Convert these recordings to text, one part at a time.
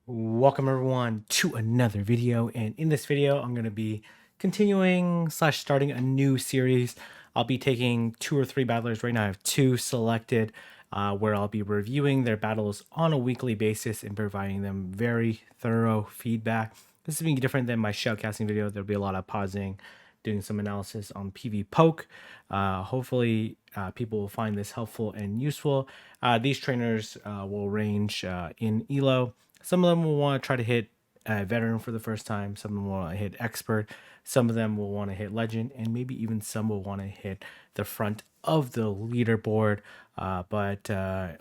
Welcome everyone to another video, and in this video I'm going to be continuing / starting a new series. I'll be taking 2 or 3 battlers. Right now I have 2 selected, where I'll be reviewing their battles on a weekly basis and providing them very thorough feedback. This is being different than my shoutcasting video. There'll be a lot of pausing, doing some analysis on PV Poke. Hopefully people will find this helpful and useful. These trainers will range in elo. Some of them will want to try to hit veteran for the first time. Some of them will want to hit expert. Some of them will want to hit legend, and maybe even some will want to hit the front of the leaderboard. But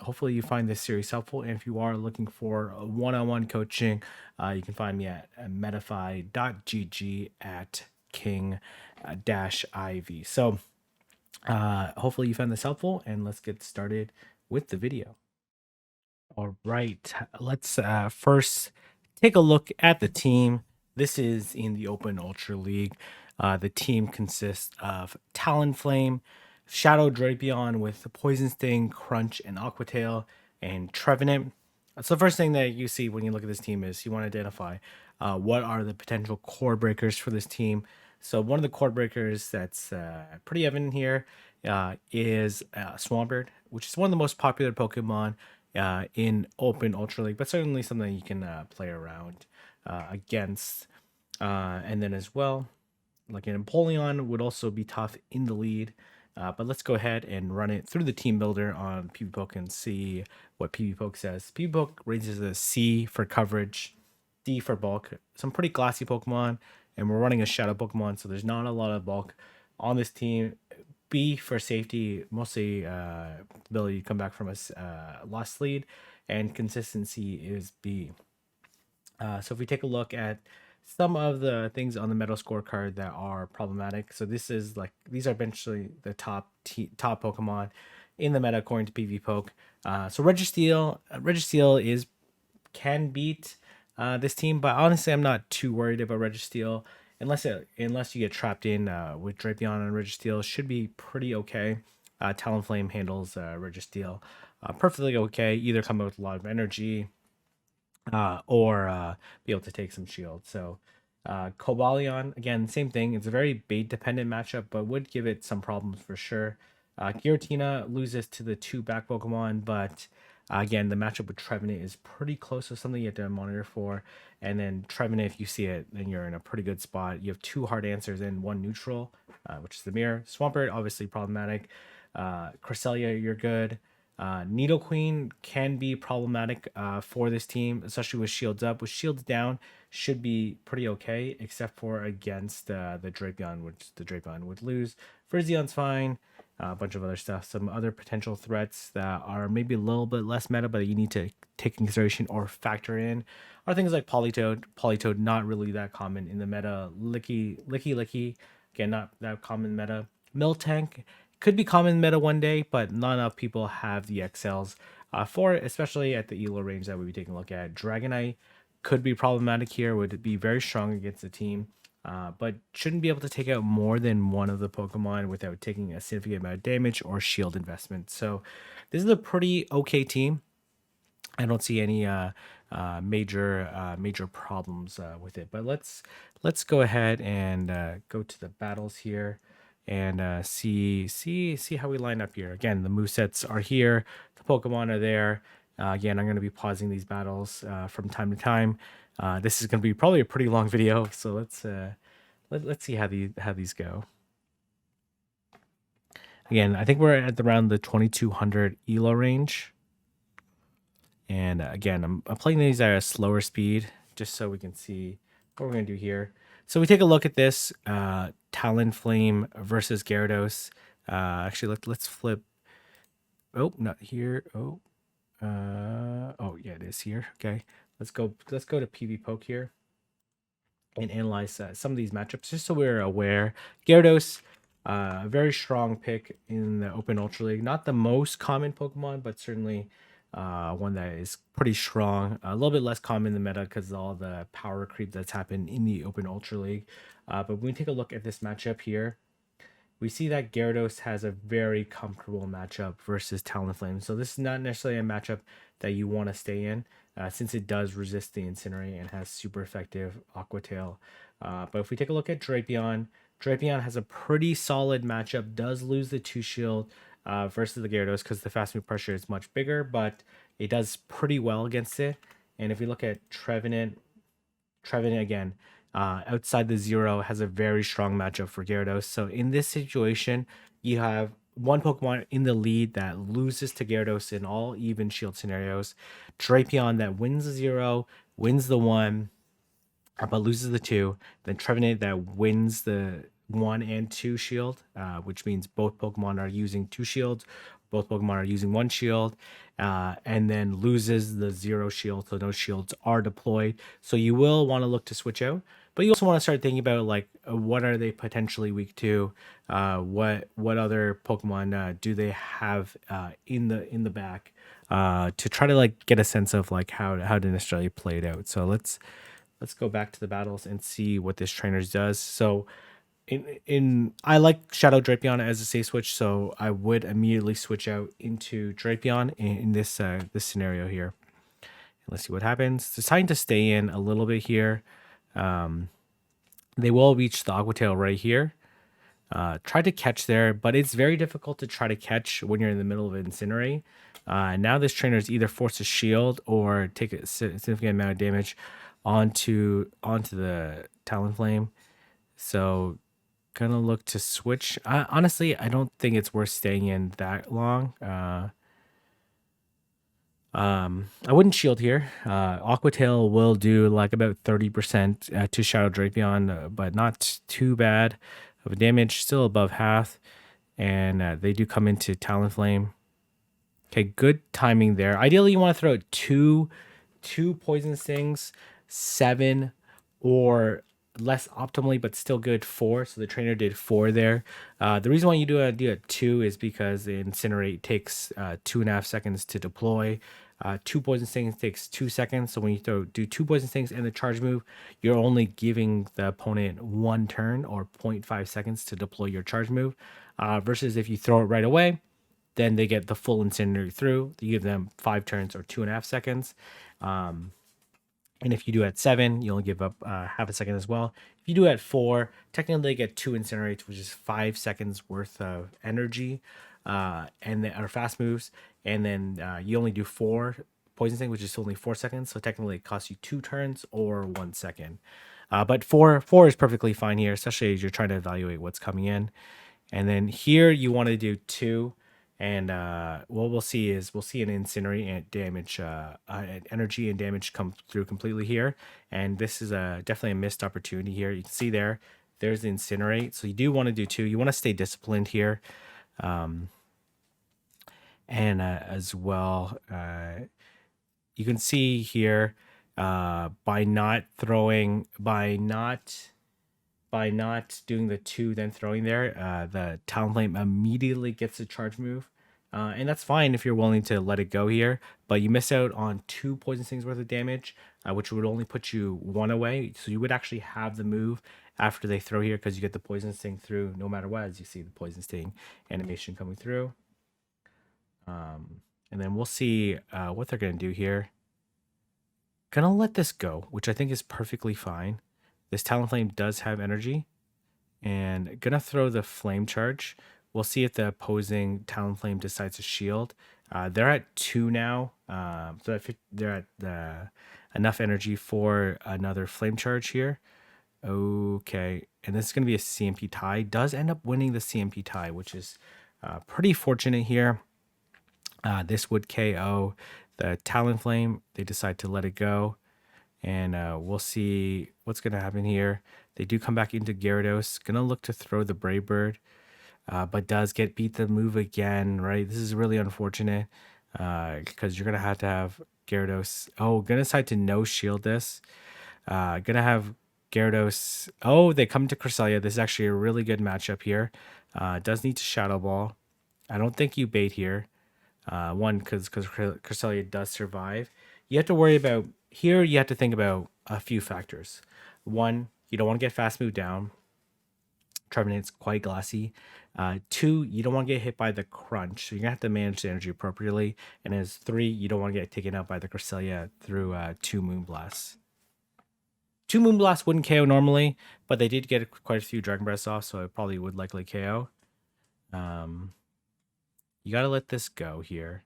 hopefully you find this series helpful. And if you are looking for one-on-one coaching, you can find me at metafy.gg at king-iv. So hopefully you found this helpful, and let's get started with the video. All right, let's first take a look at the team. This is in the Open Ultra League. The team consists of Talonflame, Shadow Drapion with Poison Sting, Crunch, and Aquatail, and Trevenant. So the first thing that you see when you look at this team is you want to identify what are the potential core breakers for this team. So one of the core breakers that's pretty evident here is Swampert, which is one of the most popular Pokemon in Open Ultra League, but certainly something you can play around against. And then as well, like an Empoleon would also be tough in the lead. But let's go ahead and run it through the team builder on PvPoke and see what PvPoke says. PvPoke raises a C for coverage, D for bulk, some pretty glassy Pokemon, and we're running a Shadow Pokemon, so there's not a lot of bulk on this team. B for safety, mostly ability to come back from a lost lead, and consistency is B. So if we take a look at some of the things on the meta scorecard that are problematic, so these are eventually the top Pokemon in the meta according to PvPoke. So Registeel can beat this team, but honestly I'm not too worried about Registeel unless you get trapped in with Drapion and Registeel. Should be pretty okay. Talonflame handles Registeel perfectly okay. Either come out with a lot of energy or be able to take some shield. So Cobalion, again, same thing. It's a very bait dependent matchup, but would give it some problems for sure. Giratina loses to the 2 back Pokemon, but again, the matchup with Trevenant is pretty close, so something you have to monitor for. And then Trevenant, if you see it, then you're in a pretty good spot. You have 2 hard answers and 1 neutral, which is the mirror. Swampert, obviously problematic. Cresselia, you're good. Nidoqueen can be problematic for this team, especially with shields up. With shields down, should be pretty okay, except for against the Drapion, which the Drapion would lose. Fruzion's fine. A bunch of other stuff. Some other potential threats that are maybe a little bit less meta, but you need to take in consideration or factor in are things like Politoed. Politoed, not really that common in the meta. Licky, again, not that common meta. Miltank could be common meta one day, but not enough people have the XLs for it, especially at the elo range that we'll be taking a look at. Dragonite could be problematic here, would be very strong against the team, but shouldn't be able to take out more than one of the Pokemon without taking a significant amount of damage or shield investment. So this is a pretty okay team. I don't see any major problems with it. But let's go ahead and go to the battles here and see how we line up here. Again, the movesets are here, the Pokemon are there. Again, I'm going to be pausing these battles from time to time. This is going to be probably a pretty long video, so let's see how these go. Again, I think we're at around the 2200 elo range. And again, I'm playing these at a slower speed just so we can see what we're going to do here. So we take a look at this Talonflame versus Gyarados. Actually, let's flip. Oh, not here. Oh, yeah, it is here. Okay, let's go to PvPoke here and analyze some of these matchups just so we're aware. Gyarados, a very strong pick in the Open Ultra League. Not the most common Pokemon, but certainly one that is pretty strong. A little bit less common in the meta because of all the power creep that's happened in the Open Ultra League. But when we take a look at this matchup here, we see that Gyarados has a very comfortable matchup versus Talonflame. So this is not necessarily a matchup that you want to stay in. since it does resist the Incinerate and has super effective Aqua Tail. But if we take a look at Drapion, Drapion has a pretty solid matchup, does lose the 2 shield versus the Gyarados because the fast move pressure is much bigger, but it does pretty well against it. And if we look at Trevenant again, outside the 0, has a very strong matchup for Gyarados. So in this situation, you have one Pokemon in the lead that loses to Gyarados in all even shield scenarios. Drapion that wins the 0, wins the 1, but loses the 2. Then Trevenant that wins the 1 and 2 shield, which means both Pokemon are using 2 shields. Both Pokemon are using 1 shield, and then loses the 0 shield, so those shields are deployed. So you will want to look to switch out, but you also want to start thinking about like what are they potentially weak to, what other Pokemon do they have in the back, to try to like get a sense of like how to necessarily play it out. So let's go back to the battles and see what this trainer does. So in I like Shadow Drapion as a safe switch, so I would immediately switch out into Drapion in this this scenario here. Let's see what happens. Deciding to stay in a little bit here. They will reach the Aqua Tail right here. Try to catch there, but it's very difficult to try to catch when you're in the middle of Incinerate. Now this trainer is either forced to shield or take a significant amount of damage onto the Talonflame. So gonna look to switch. Honestly, I don't think it's worth staying in that long. I wouldn't shield here. Aqua Tail will do like about 30% to Shadow Drapion, but not too bad of a damage. Still above half, and they do come into Talonflame. Okay, good timing there. Ideally, you want to throw two Poison Stings, 7, or less optimally, but still good, 4. So the trainer did 4 there. The reason why you do it 2 is because the Incinerate takes 2.5 seconds to deploy. 2 Poison Stings takes 2 seconds. So when you do 2 Poison Stings and the charge move, you're only giving the opponent 1 turn or 0.5 seconds to deploy your charge move. Versus if you throw it right away, then they get the full Incinerate through. You give them 5 turns or 2.5 seconds. And if you do at 7, you only give up half a second as well. If you do at 4, technically they get 2 Incinerates, which is 5 seconds worth of energy, and then or fast moves. And then you only do 4 Poison Sting, which is only 4 seconds. So technically it costs you 2 turns or 1 second. But 4 is perfectly fine here, especially as you're trying to evaluate what's coming in. And then here you want to do 2. And what we'll see is an Incinerate and damage, energy and damage come through completely here. And this is definitely a missed opportunity here. You can see there's the Incinerate. So you do want to do 2. You want to stay disciplined here. And as well, you can see here by not doing the 2 then throwing there, the Talonflame immediately gets a charge move, and that's fine if you're willing to let it go here, but you miss out on 2 Poison Stings worth of damage, which would only put you 1 away. So you would actually have the move after they throw here because you get the Poison Sting through no matter what, as you see the Poison Sting animation coming through. And then we'll see what they're going to do here. Gonna let this go, which I think is perfectly fine. This Talonflame does have energy, and gonna throw the Flame Charge. We'll see if the opposing Talonflame decides to shield. They're at 2 now, so they're at enough energy for another Flame Charge here. Okay, and this is gonna be a CMP tie. Does end up winning the CMP tie, which is pretty fortunate here. This would KO the Talonflame. They decide to let it go. And we'll see what's going to happen here. They do come back into Gyarados. Going to look to throw the Brave Bird. But does get beat the move again, right? This is really unfortunate. Because you're going to have Gyarados. Oh, going to decide to no shield this. Going to have Gyarados. Oh, they come to Cresselia. This is actually a really good matchup here. Does need to Shadow Ball. I don't think you bait here. One, because Cresselia does survive. You have to worry about, here you have to think about a few factors. One, you don't want to get fast move down. Trevenate's quite glassy. 2, you don't want to get hit by the crunch, so you're gonna have to manage the energy appropriately. And as 3, you don't want to get taken out by the Cresselia through 2 Moonblasts. 2 Moonblasts wouldn't KO normally, but they did get quite a few Dragon Breaths off, so it probably would likely KO. You gotta let this go here.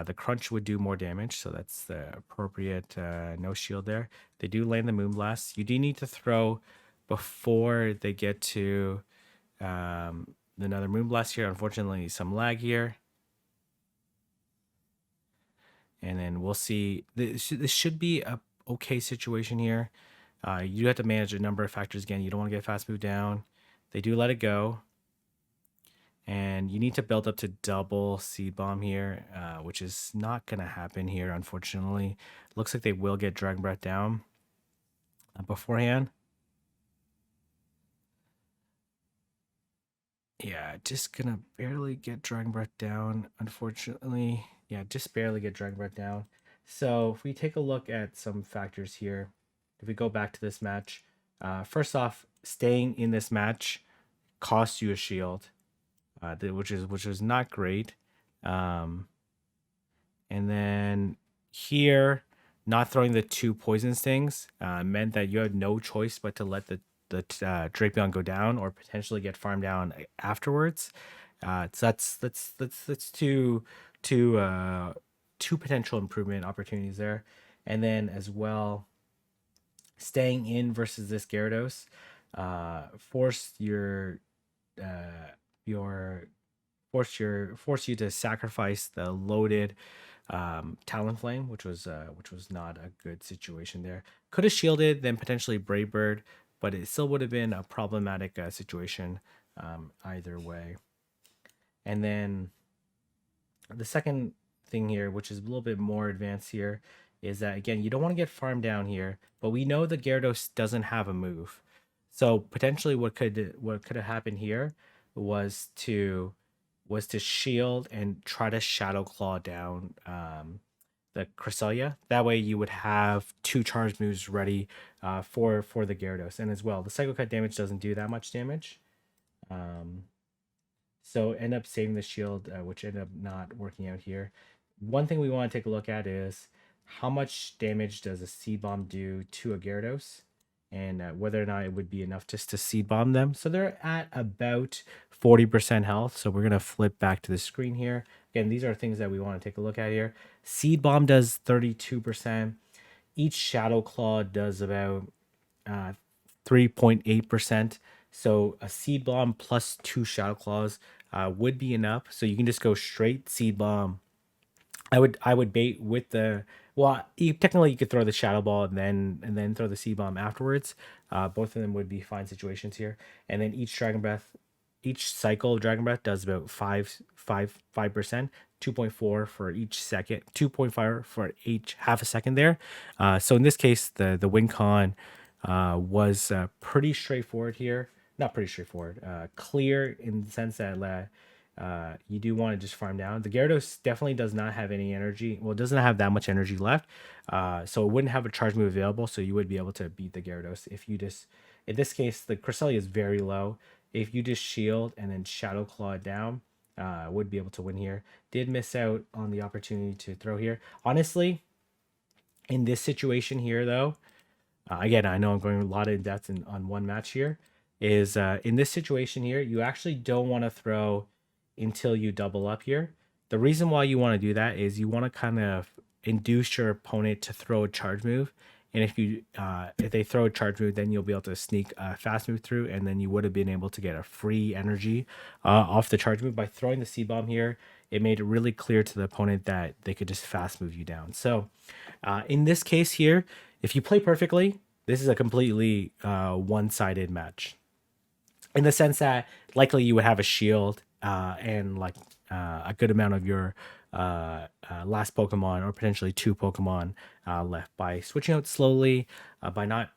The crunch would do more damage, so that's the appropriate no shield there. They do land the Moonblast. You do need to throw before they get to another Moonblast here. Unfortunately, some lag here. And then we'll see. This should be a okay situation here. You have to manage a number of factors again. You don't want to get fast move down. They do let it go. And you need to build up to double Seed Bomb here, which is not going to happen here, unfortunately. Looks like they will get Dragon Breath down beforehand. Yeah, just going to barely get Dragon Breath down, unfortunately. Yeah, just barely get Dragon Breath down. So if we take a look at some factors here, if we go back to this match, first off, staying in this match costs you a shield. Which is not great. And then here, not throwing the 2 poison stings meant that you had no choice but to let the Drapion go down or potentially get farmed down afterwards. So that's two potential improvement opportunities there. And then as well, staying in versus this Gyarados force force you to sacrifice the loaded Talonflame, which was not a good situation there. Could have shielded, then potentially Brave Bird, but it still would have been a problematic situation either way. And then the second thing here, which is a little bit more advanced here, is that again you don't want to get farmed down here, but we know the Gyarados doesn't have a move. So potentially what could have happened here was to shield and try to Shadow Claw down the Cresselia. That way you would have 2 charge moves ready for the Gyarados. And as well, the Psycho Cut damage doesn't do that much damage. So end up saving the shield, which ended up not working out here. One thing we want to take a look at is how much damage does a Seed Bomb do to a Gyarados, and whether or not it would be enough just to Seed Bomb them. So they're at about 40% health. So we're going to flip back to the screen here. Again, these are things that we want to take a look at here. Seed Bomb does 32%. Each Shadow Claw does about 3.8%. So a Seed Bomb plus 2 Shadow Claws would be enough. So you can just go straight Seed Bomb. I would bait with the technically you could throw the Shadow Ball and then throw the Seed Bomb afterwards. Both of them would be fine situations here. And then each cycle of Dragon Breath does about 5%, 2.4 for each second, 2.5 for each half a second there. So in this case, the win con was pretty straightforward here. Not pretty straightforward, clear in the sense that you do want to just farm down. The Gyarados definitely does not have any energy. Well, it doesn't have that much energy left, so it wouldn't have a charge move available. So you would be able to beat the Gyarados if you just. In this case, the Cresselia is very low. If you just shield and then Shadow Claw it down, would be able to win here. Did miss out on the opportunity to throw here. Honestly, in this situation here, though, again, I know I'm going a lot in depth on one match here. Is in this situation here, you actually don't want to throw until you double up here. The reason why you want to do that is you want to kind of induce your opponent to throw a charge move. And if they throw a charge move, then you'll be able to sneak a fast move through, and then you would have been able to get a free energy off the charge move by throwing the Seed Bomb here. It made it really clear to the opponent that they could just fast move you down. So in this case here, if you play perfectly, this is a completely one-sided match, in the sense that likely you would have a shield and like a good amount of your last Pokemon, or potentially 2 Pokemon left, by switching out slowly, by not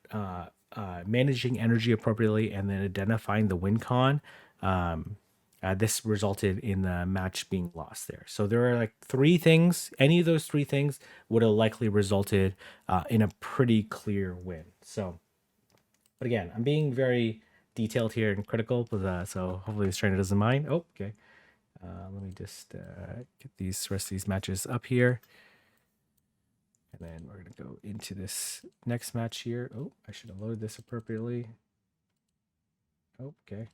managing energy appropriately, and then identifying the win con. This resulted in the match being lost there. So there are like 3 things. Any of those 3 things would have likely resulted in a pretty clear win. So, but again, I'm being very detailed here and critical, but, so hopefully this trainer doesn't mind. Oh, okay. Let me just get these rest of these matches up here. And then we're going to go into this next match here. Oh, I should have loaded this appropriately. Oh, okay.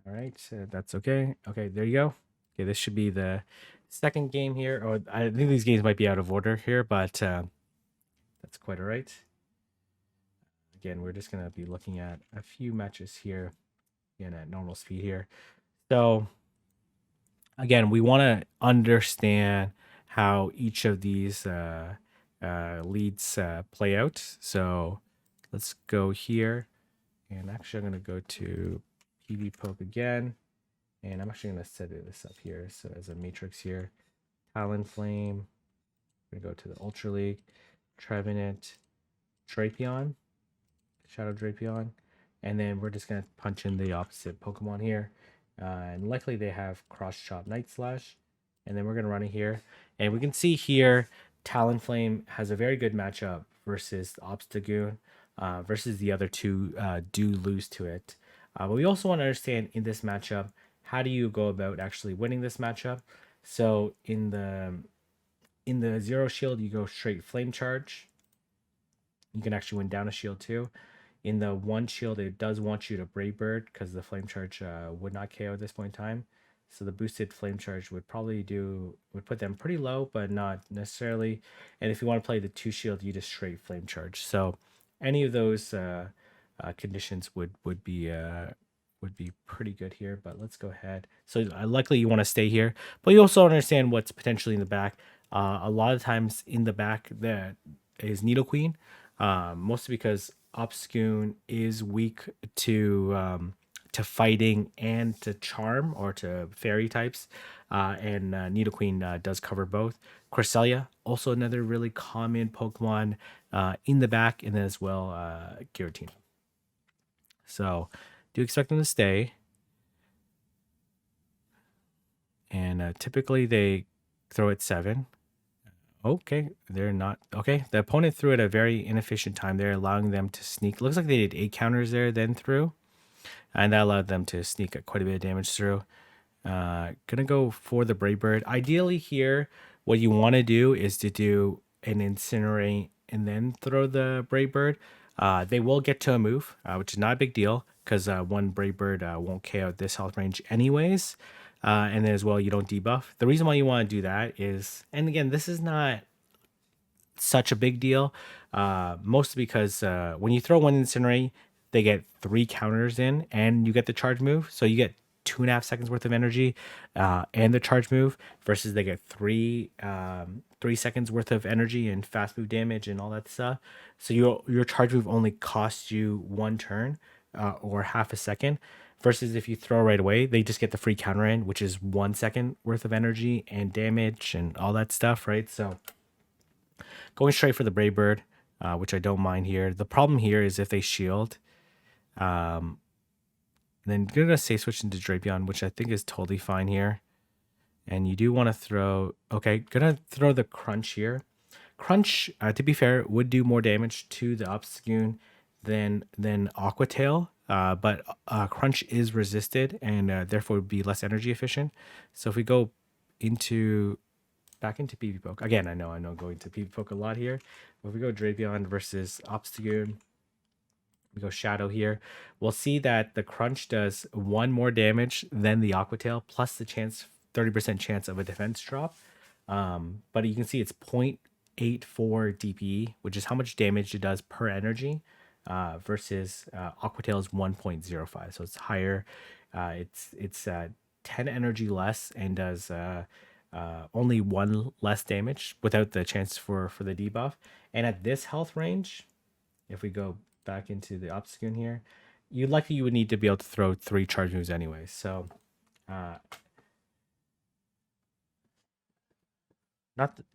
All right, that's okay. Okay, there you go. Okay, this should be the second game here. Or I think these games might be out of order here, but that's quite all right. Again, we're just going to be looking at a few matches here again at normal speed here. So again, we want to understand how each of these leads play out. So let's go here. And actually, I'm going to go to PV Poke again. And I'm actually going to set this up here. So as a matrix here, Talonflame. We're going to go to the Ultra League, Trevenant, Drapion, Shadow Drapion. And then we're just going to punch in the opposite Pokemon here. And likely they have Cross Chop Night Slash. And then we're going to run it here. And we can see here, Talonflame has a very good matchup versus Obstagoon. Versus the other two do lose to it. But we also want to understand in this matchup, how do you go about actually winning this matchup? So in the Zero Shield, you go straight Flame Charge. You can actually win down a shield too. In the one shield, it does want you to Brave Bird because the Flame Charge would not KO at this point in time. So the boosted Flame Charge would put them pretty low, but not necessarily. And if you want to play the two shield, you just straight Flame Charge. So any of those conditions would be pretty good here. But let's go ahead. So likely you want to stay here, but you also understand what's potentially in the back. A lot of times in the back that is Nidoqueen, mostly because Obscune is weak to fighting and to charm or to fairy types, and Nidoqueen does cover both. Cresselia, also another really common Pokemon in the back, and then as well Giratina. So do expect them to stay, and typically they throw at 7. Okay, they're not. Okay, the opponent threw at a very inefficient time there, allowing them to sneak. Looks like they did 8 counters there, then through. And that allowed them to sneak quite a bit of damage through. Gonna go for the Brave Bird. Ideally here, what you want to do is to do an Incinerate and then throw the Brave Bird. They will get to a move, which is not a big deal because one Brave Bird won't KO at this health range anyways. And then as well, you don't debuff. The reason why you want to do that is, and again, this is not such a big deal, mostly because when you throw one Incinerate, they get 3 counters in and you get the charge move. So you get 2.5 seconds worth of energy and the charge move versus they get 3 seconds worth of energy and fast move damage and all that stuff. So your charge move only costs you 1 turn or half a second. Versus if you throw right away, they just get the free counter in, which is 1 second worth of energy and damage and all that stuff, right? So going straight for the Brave Bird, which I don't mind here. The problem here is if they shield, then you're gonna safe switch into Drapion, which I think is totally fine here. And you do want to throw. Okay, gonna throw the Crunch here. Crunch, to be fair, would do more damage to the Obscune than Aqua Tail. But Crunch is resisted and therefore would be less energy efficient. So if we go back into PV Poke again, I know I'm going to PV Poke a lot here. But if we go Drapion versus Obstagoon, we go Shadow here, we'll see that the Crunch does 1 more damage than the Aqua Tail, plus the 30% chance of a defense drop. But you can see it's 0.84 DPE, which is how much damage it does per energy, versus Aqua Tail is 1.05, so it's higher. It's 10 energy less and does only 1 less damage without the chance for the debuff. And at this health range, if we go back into the Obstagoon here, you would need to be able to throw 3 charge moves anyway. So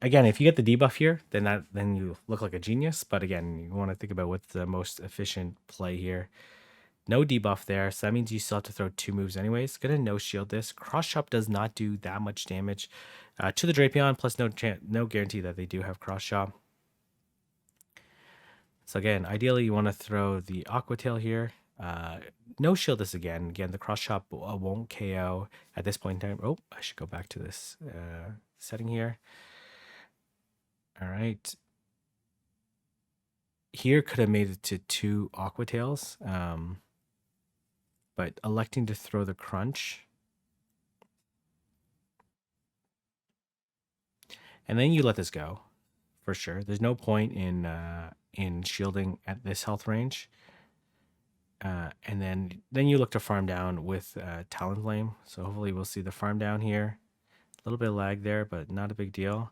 again, if you get the debuff here, then you look like a genius. But again, you want to think about what's the most efficient play here. No debuff there, so that means you still have to throw 2 moves anyways. Gonna no shield this. Cross Chop does not do that much damage to the Drapion, plus no guarantee that they do have Cross Chop. So again, ideally you want to throw the Aqua Tail here. No shield this again. Again, the cross chop won't KO at this point in time. Oh, I should go back to this setting here. All right. Here could have made it to 2 Aqua Tails, but electing to throw the crunch. And then you let this go, for sure. There's no point in shielding at this health range. And then you look to farm down with Talonflame. So hopefully we'll see the farm down here. A little bit of lag there, but not a big deal.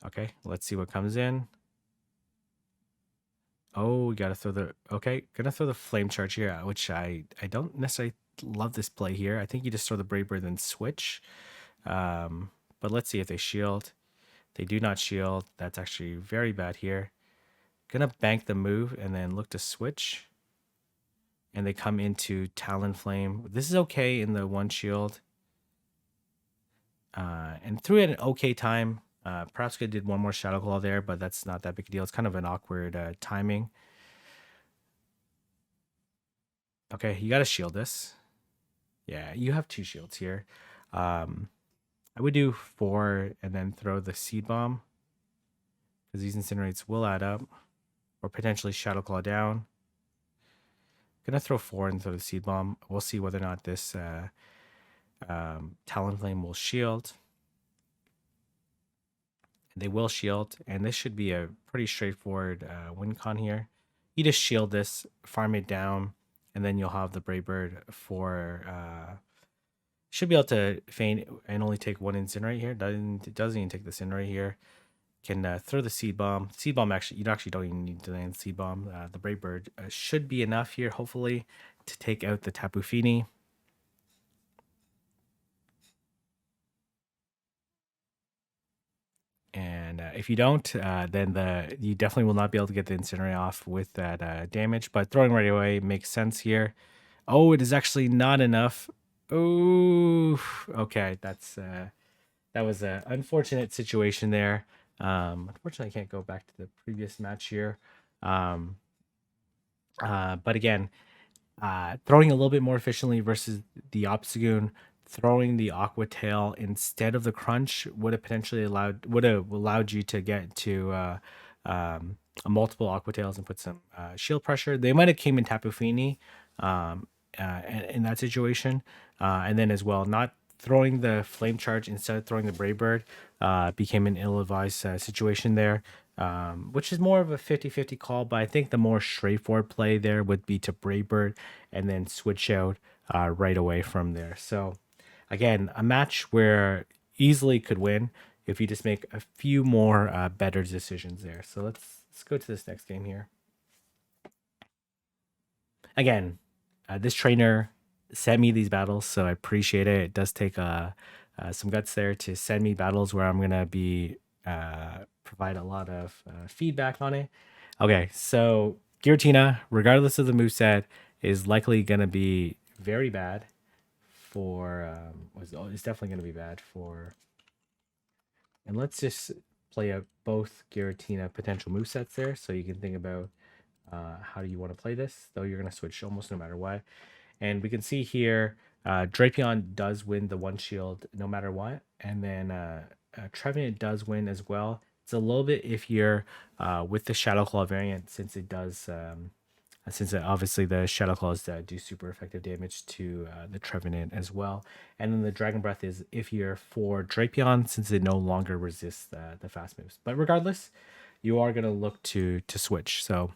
Okay, let's see what comes in. Oh, we gotta throw the gonna throw the flame charge here, which I don't necessarily love this play here. I think you just throw the Brave Bird and switch. But let's see if they shield. They do not shield. That's actually very bad here. Gonna bank the move and then look to switch. And they come into Talonflame. This is okay in the 1 shield. And threw it an okay time. Perhaps could have did 1 more Shadow Claw there, but that's not that big a deal. It's kind of an awkward timing. Okay, you got to shield this. Yeah, you have 2 shields here. I would do 4 and then throw the Seed Bomb, because these incinerates will add up. Or potentially Shadow Claw down. Gonna throw 4 and throw the Seed Bomb. We'll see whether or not this Talonflame will shield. They will shield, and this should be a pretty straightforward win con here. You just shield this, farm it down, and then you'll have the Brave Bird for should be able to feign and only take 1 incinerate here. Doesn't even take this in right here. Can throw the Seed Bomb. Seed Bomb actually, you actually don't even need to land Seed Bomb. The Brave Bird should be enough here, hopefully, to take out the Tapu Fini. And if you don't, then you definitely will not be able to get the Incinerate off with that damage. But throwing right away makes sense here. Oh, it is actually not enough. Oh, okay. That was an unfortunate situation there. Unfortunately, I can't go back to the previous match here. But again, throwing a little bit more efficiently versus the Obstagoon, throwing the Aqua Tail instead of the Crunch would have allowed you to get to a multiple Aqua Tails and put some shield pressure. They might have came in Tapu Fini in that situation, and then as well not throwing the Flame Charge instead of throwing the Brave Bird became an ill-advised situation there. Which is more of a 50-50 call, but I think the more straightforward play there would be to Brave Bird and then switch out right away from there. So again, a match where easily could win if you just make a few more better decisions there. So let's go to this next game here. Again, this trainer sent me these battles, so I appreciate it. It does take some guts there to send me battles where I'm gonna be provide a lot of feedback on it. Okay, so Giratina, regardless of the moveset, is likely gonna be very bad for. It's definitely gonna be bad for. And let's just play out both Giratina potential movesets there, so you can think about how do you want to play this. Though you're gonna switch almost no matter what. And we can see here, Drapion does win the 1 shield no matter what. And then Trevenant does win as well. It's a little bit iffier with the Shadow Claw variant, since it does, obviously the Shadow Claws do super effective damage to the Trevenant as well. And then the Dragon Breath is iffier for Drapion, since it no longer resists the fast moves. But regardless, you are going to look to switch. So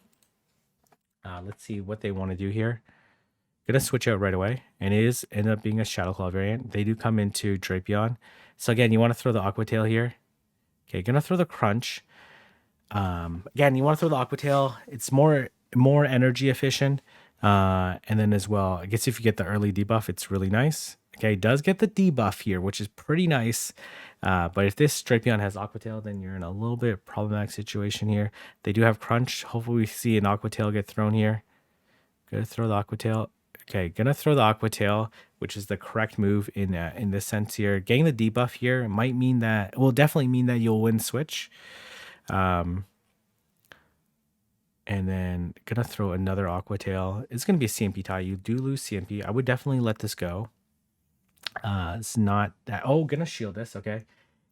let's see what they want to do here. Gonna switch out right away, and it is end up being a Shadow Claw variant. They do come into Drapion. So again, you want to throw the Aqua Tail here. Okay, gonna throw the Crunch. Again, you want to throw the Aqua Tail. It's more energy efficient. And then as well, I guess if you get the early debuff, it's really nice. Okay, it does get the debuff here, which is pretty nice. But if this Drapion has Aqua Tail, then you're in a little bit problematic situation here. They do have Crunch. Hopefully we see an Aqua Tail get thrown here. Gonna throw the Aqua Tail. Okay, gonna throw the Aqua Tail, which is the correct move in this sense here. Getting the debuff here might mean that, will definitely mean that you'll win switch. And And then gonna throw another Aqua Tail. It's gonna be a CMP tie. You do lose CMP. I would definitely let this go. It's not that. Oh, gonna shield this. Okay.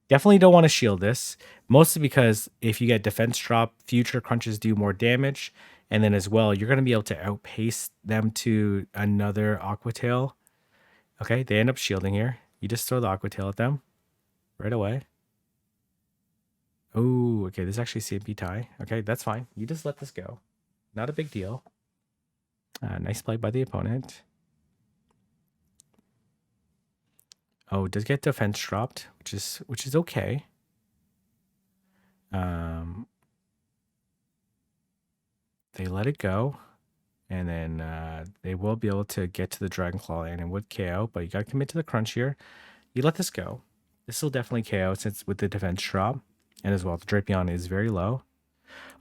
Definitely don't want to shield this. Mostly because if you get defense drop, future crunches do more damage. And then as well, you're gonna be able to outpace them to another Aqua Tail. Okay, they end up shielding here. You just throw the Aqua Tail at them right away. Oh, okay, this is actually CMP tie. Okay, that's fine. You just let this go. Not a big deal. Nice play by the opponent. Oh, it does get defense dropped, which is okay. They let it go, and then they will be able to get to the Dragon Claw, and it would KO. But you got to commit to the crunch here. You let this go. This will definitely KO since with the defense drop, and as well the Drapion is very low.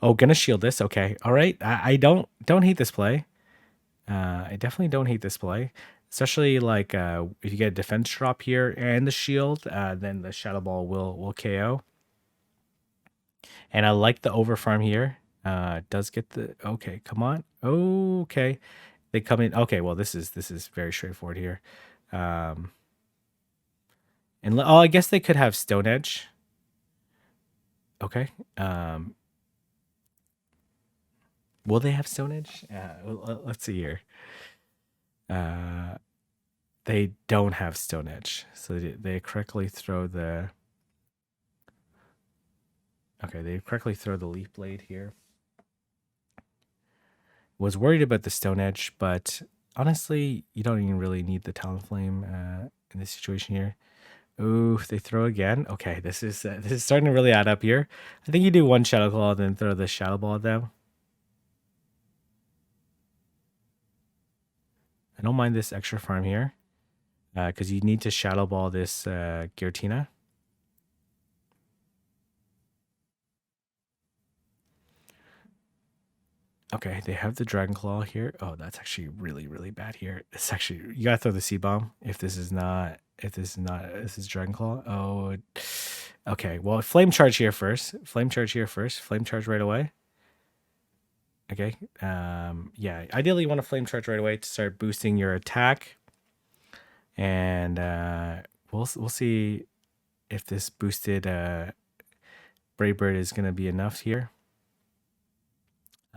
Oh, gonna shield this. Okay, all right. I don't hate this play. I definitely don't hate this play, especially like if you get a defense drop here and the shield, then the Shadow Ball will KO. And I like the over farm here. Does get the okay. Come on. Okay, they come in. Okay, well this is very straightforward here. And I guess they could have Stone Edge. Okay. Will they have Stone Edge? Let's see here. They don't have Stone Edge, so they correctly throw the. Okay, they correctly throw the Leaf Blade here. Was worried about the Stone Edge, but honestly, you don't even really need the Talonflame in this situation here. Ooh, they throw again. Okay, this is starting to really add up here. I think you do one Shadow Claw, then throw the Shadow Ball at them. I don't mind this extra farm here, because you need to Shadow Ball this Giratina. Okay, they have the Dragon Claw here. Oh, that's actually really, really bad here. It's actually you gotta throw the Seed Bomb if this is this is Dragon Claw. Oh, okay. Well, Flame Charge here first. Flame Charge here first. Flame Charge right away. Okay. Yeah. Ideally, you want to Flame Charge right away to start boosting your attack, and we'll see if this boosted Brave Bird is gonna be enough here.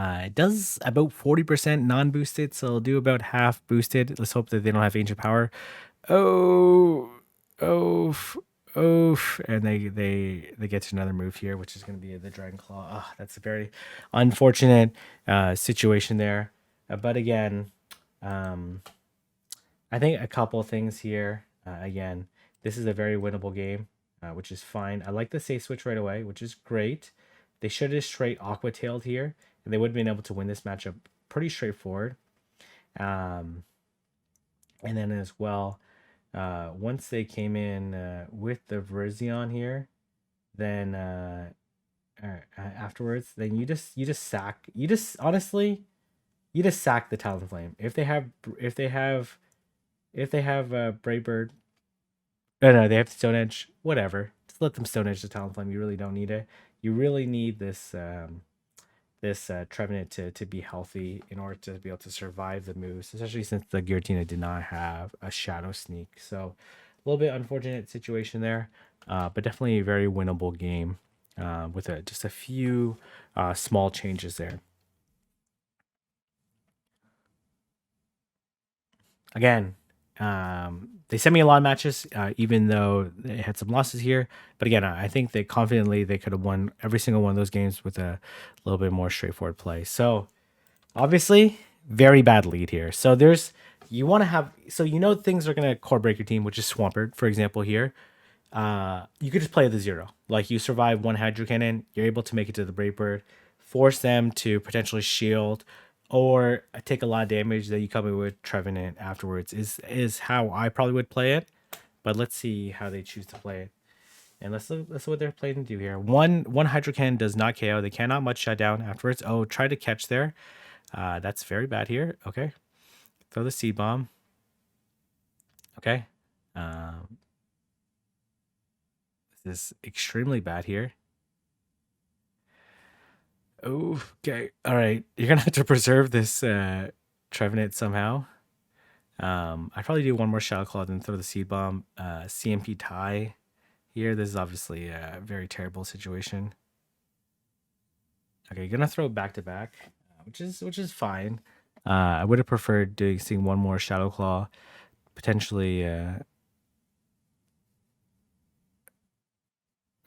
It does about 40% non-boosted, so it'll do about half boosted. Let's hope that they don't have Ancient Power. Oh, oof, oof, and they get to another move here, which is going to be the Dragon Claw. Oh, that's a very unfortunate situation there. But again, I think a couple things here. Again, this is a very winnable game, which is fine. I like the safe switch right away, which is great. They should have straight Aqua Tailed here, and they would have been able to win this matchup pretty straightforward. And then as well, once they came in with the Virizion here, then afterwards, then you just sack. You just honestly, you just sack the Talonflame. If they have Brave Bird, no, they have Stone Edge. Whatever, just let them Stone Edge the Talonflame. You really don't need it. You really need this Trevenant to be healthy in order to be able to survive the moves, especially since the Giratina did not have a Shadow Sneak. So a little bit unfortunate situation there, but definitely a very winnable game with just a few small changes there. Again, they sent me a lot of matches, even though they had some losses here. But again, I think they confidently they could have won every single one of those games with a little bit more straightforward play. So obviously, very bad lead here. So you want to have things are gonna core break your team, which is Swampert, for example, here. You could just play the 0. Like you survive one Hydro Cannon, you're able to make it to the Brave Bird, force them to potentially shield or take a lot of damage that you come in with Trevenant afterwards is how I probably would play it. But let's see how they choose to play it. And let's see what they're planning to do here. One Hydro Cannon does not KO. They cannot much shut down afterwards. Oh, try to catch there. That's very bad here. Okay. Throw the Seed Bomb. Okay. This is extremely bad here. Oh, okay. All right. You're gonna have to preserve this Trevenant somehow. I'd probably do one more Shadow Claw, then throw the Seed Bomb. CMP tie here. This is obviously a very terrible situation. Okay, you're gonna throw back to back, which is fine. I would have preferred seeing one more Shadow Claw, potentially.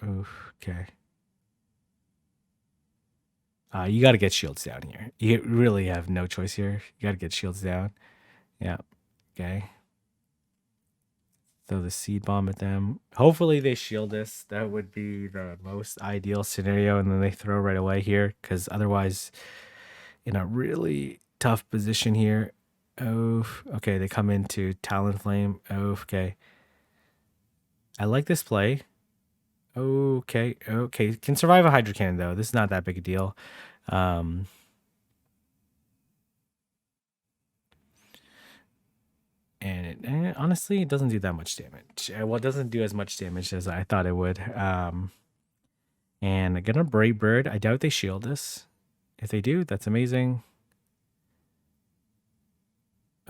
Okay. You got to get shields down here. You really have no choice here. You got to get shields down. Yeah. Okay. Throw the seed bomb at them. Hopefully they shield us. That would be the most ideal scenario. And then they throw right away here, because otherwise, in a really tough position here. Oh, okay. They come into Talonflame. Oh, okay. I like this play. Okay. Okay. Can survive a Hydro Cannon, though. This is not that big a deal. Um, and honestly, it doesn't do that much damage. Well, it doesn't do as much damage as I thought it would. And I'm gonna Brave Bird. I doubt they shield this. If they do, that's amazing.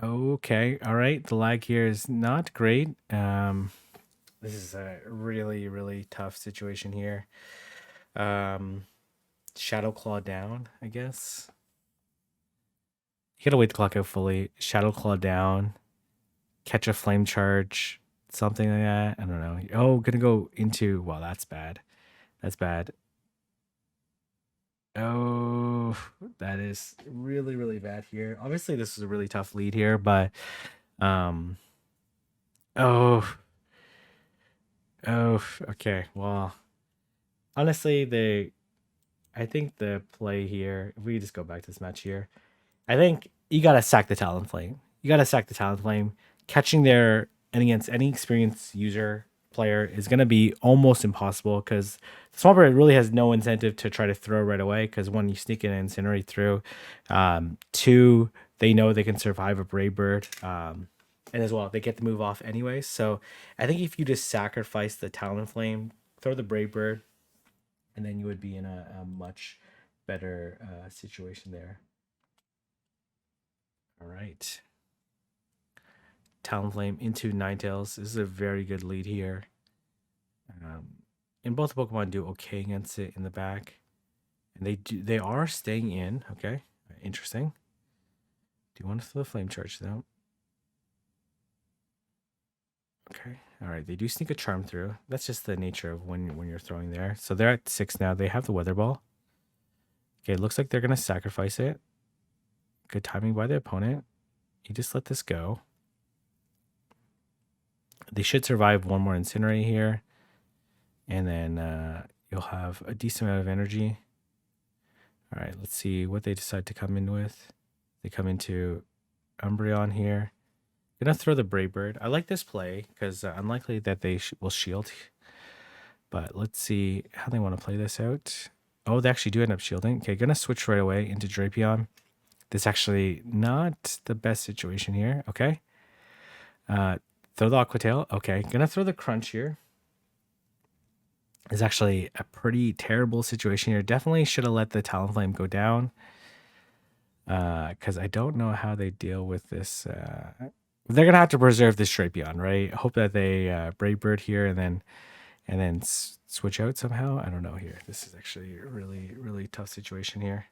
Okay, all right. The lag here is not great. This is a really, really tough situation here. Shadow Claw down, I guess. You gotta wait the clock out fully. Shadow Claw down. Catch a flame charge. Something like that. I don't know. Oh, gonna go into. Well, that's bad. That's bad. Oh, that is really, really bad here. Obviously, this is a really tough lead here, but um, oh, okay. Well, honestly, I think the play here, if we just go back to this match here, I think you gotta sack the Talonflame. You gotta sack the Talonflame. Catching there and against any experienced user player is gonna be almost impossible, because the Swamper really has no incentive to try to throw right away, because one, you sneak in and incinerate through. Two, they know they can survive a Brave Bird. And as well, they get the move off anyway. So I think if you just sacrifice the Talonflame, throw the Brave Bird, and then you would be in a much better situation there. All right. Talonflame into Ninetales. This is a very good lead here. And both Pokemon do okay against it in the back. And they are staying in. Okay. Interesting. Do you want to throw the Flame Charge though? Okay. All right. They do sneak a Charm through. That's just the nature of when you're throwing there. So they're at 6 now. They have the Weather Ball. Okay, looks like they're gonna sacrifice it. Good timing by the opponent. You just let this go. They should survive one more Incinerate here. And then you'll have a decent amount of energy. All right, let's see what they decide to come in with. They come into Umbreon here. Gonna throw the Brave Bird. I like this play because unlikely that they will shield. But let's see how they want to play this out. Oh, they actually do end up shielding. Okay, gonna switch right away into Drapion. This actually not the best situation here. Okay. Throw the Aqua Tail. Okay, gonna throw the Crunch here. Is actually a pretty terrible situation here. Definitely should have let the Talonflame go down. Because I don't know how they deal with this. They're gonna have to preserve this Drapion, right? Hope that they Brave Bird here and then switch out somehow. I don't know here. This is actually a really, really tough situation here.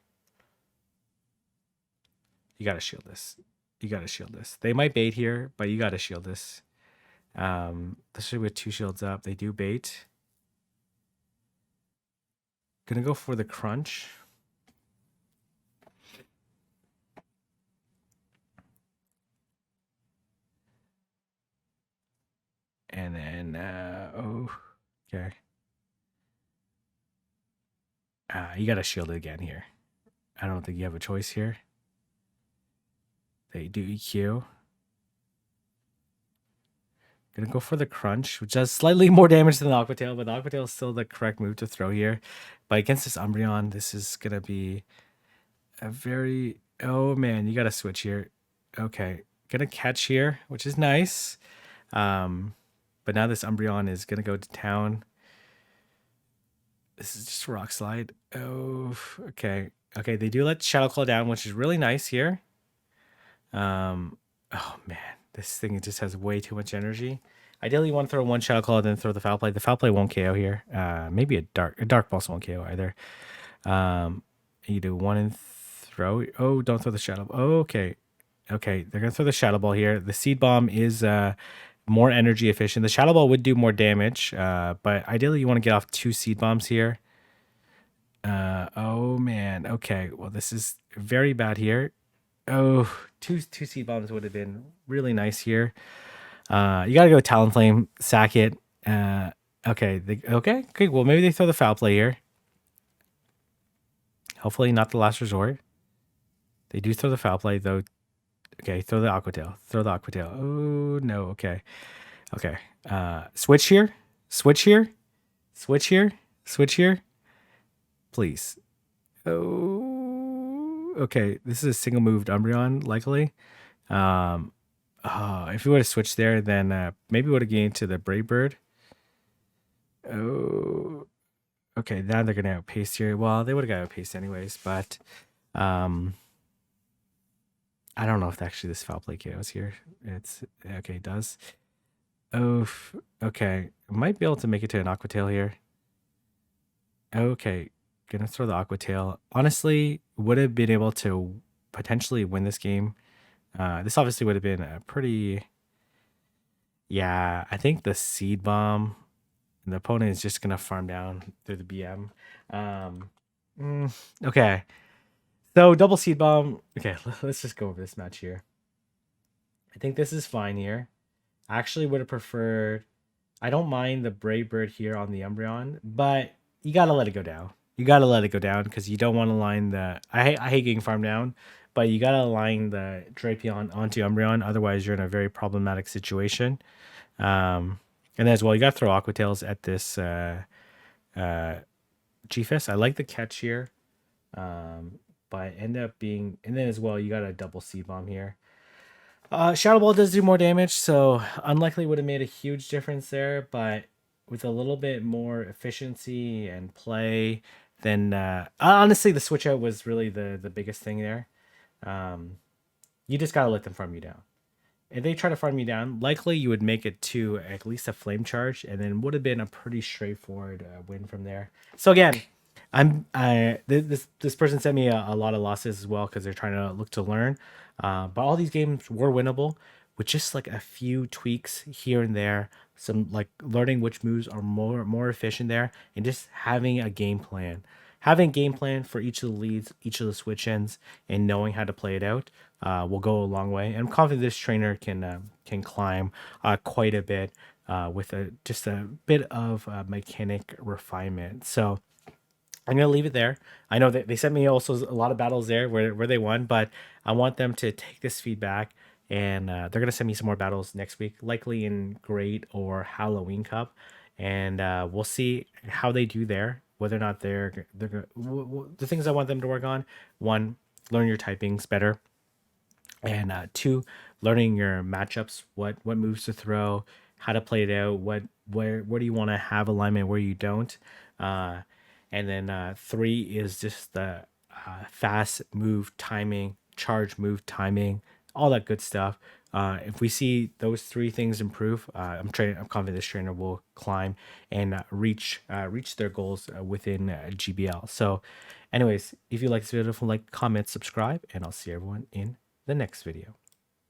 You gotta shield this. You gotta shield this. They might bait here, but you gotta shield this. Especially with 2 shields up, they do bait. Gonna go for the Crunch. And then, okay. You gotta shield it again here. I don't think you have a choice here. They do EQ. Gonna go for the Crunch, which does slightly more damage than the Aqua Tail, but the Aqua Tail is still the correct move to throw here. But against this Umbreon, this is gonna be a very... Oh man, you gotta switch here. Okay, gonna catch here, which is nice. But now this Umbreon is gonna go to town. This is just rock slide. Oh, okay. Okay, they do let Shadow Claw down, which is really nice here. Oh man, this thing just has way too much energy. Ideally, you want to throw one Shadow Claw, then throw the Foul Play. The Foul Play won't KO here. Maybe a Dark Pulse won't KO either. You do one and throw. Oh, don't throw the Shadow. Oh, okay. Okay, they're gonna throw the Shadow Ball here. The Seed Bomb is more energy efficient. The Shadow Ball would do more damage, but ideally you want to get off 2 Seed Bombs here. Oh man. Okay. Well, this is very bad here. Oh, two Seed Bombs would have been really nice here. You gotta go Talonflame, sack it. Okay. Okay. Well, maybe they throw the Foul Play here. Hopefully, not the last resort. They do throw the Foul Play though. Okay, throw the Aqua Tail. Throw the Aqua Tail. Oh no. Okay. Okay. Switch here. Switch here. Switch here. Switch here. Please. Oh. Okay. This is a single moved Umbreon, likely. If we would have switched there, then maybe we would have gained to the Brave Bird. Oh. Okay. Now they're gonna outpace here. Well, they would have got outpaced anyways, but I don't know if actually this Foul Play KOs here. It's okay. It does. Oh, okay. Might be able to make it to an Aqua Tail here. Okay, gonna throw the Aqua Tail. Honestly, would have been able to potentially win this game. This obviously would have been a pretty. Yeah, I think the Seed Bomb. The opponent is just gonna farm down through the BM. Okay, so double Seed Bomb. Okay, let's just go over this match here. I think this is fine here. I actually would have preferred. I don't mind the Brave Bird here on the Umbreon, but you gotta let it go down. You gotta let it go down because you don't want to line the. I hate getting farmed down, but you gotta align the Drapion onto Umbreon. Otherwise, you're in a very problematic situation. And as well, you gotta throw Aqua Tails at this G-Fist. I like the catch here, but end up being. And then as well, you got a double Seed Bomb here. Shadow Ball does do more damage, so unlikely would have made a huge difference there, but with a little bit more efficiency and play, then honestly the switch out was really the biggest thing there. You just gotta let them farm you down. If they try to farm you down, likely you would make it to at least a flame charge, and then would have been a pretty straightforward win from there. So again, this person sent me a lot of losses as well because they're trying to look to learn. But all these games were winnable with just like a few tweaks here and there, some like learning which moves are more efficient there, and just having a game plan. Having a game plan for each of the leads, each of the switch ends, and knowing how to play it out will go a long way. And I'm confident this trainer can climb quite a bit with just a bit of mechanic refinement. So I'm gonna leave it there. I know that they sent me also a lot of battles there where they won, but I want them to take this feedback and they're gonna send me some more battles next week, likely in Great or Halloween Cup, and we'll see how they do there. Whether or not they're the things I want them to work on. One, learn your typings better, and two, learning your matchups, what moves to throw, how to play it out, where do you want to have alignment, where you don't. And then three is just the fast move timing, charge move timing, all that good stuff. If we see those three things improve, I'm confident this trainer will climb and reach their goals within GBL. So, anyways, if you like this video, like, comment, subscribe, and I'll see everyone in the next video.